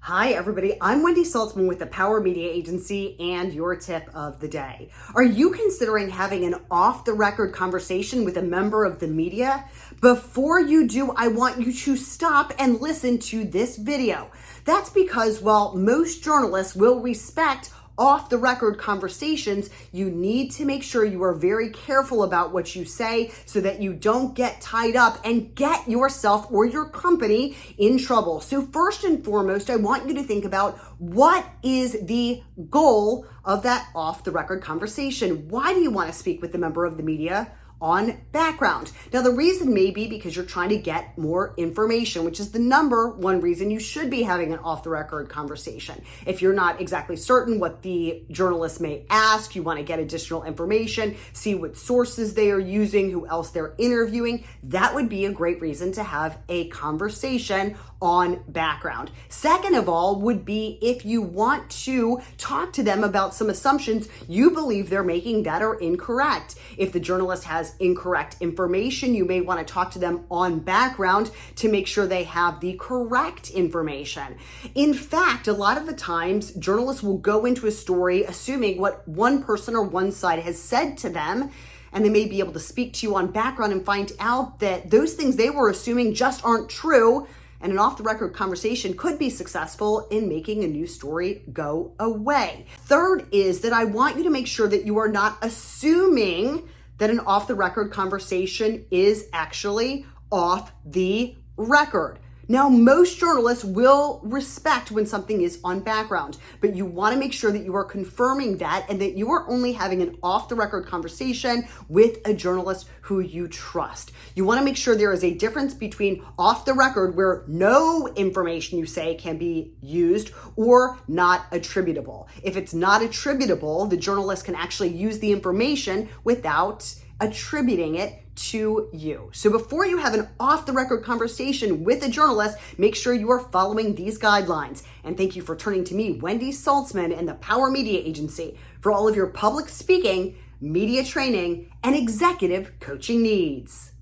Hi, everybody. I'm Wendy Saltzman with the Power Media Agency and your tip of the day. Are you considering having an off-the-record conversation with a member of the media? Before you do, I want you to stop and listen to this video. That's because while most journalists will respect off-the-record conversations, you need to make sure you are very careful about what you say so that you don't get tied up and get yourself or your company in trouble. So first and foremost, I want you to think about what is the goal of that off-the-record conversation. Why do you want to speak with the member of the media on background? Now, the reason may be because you're trying to get more information, which is the number one reason you should be having an off-the-record conversation. If you're not exactly certain what the journalist may ask, you want to get additional information, see what sources they are using, who else they're interviewing, that would be a great reason to have a conversation on background. Second of all would be if you want to talk to them about some assumptions you believe they're making that are incorrect. If the journalist has incorrect information, you may want to talk to them on background to make sure they have the correct information. In fact, a lot of the times journalists will go into a story assuming what one person or one side has said to them, and they may be able to speak to you on background and find out that those things they were assuming just aren't true. And an off-the-record conversation could be successful in making a news story go away. Third is that I want you to make sure that you are not assuming that an off-the-record conversation is actually off the record. Now, most journalists will respect when something is on background, but you want to make sure that you are confirming that and that you are only having an off-the-record conversation with a journalist who you trust. You want to make sure there is a difference between off the record, where no information you say can be used, or not attributable. If it's not attributable, the journalist can actually use the information without attributing it to you. So before you have an off-the-record conversation with a journalist, make sure you are following these guidelines. And thank you for turning to me, Wendy Saltzman, and the Power Media Agency for all of your public speaking, media training, and executive coaching needs.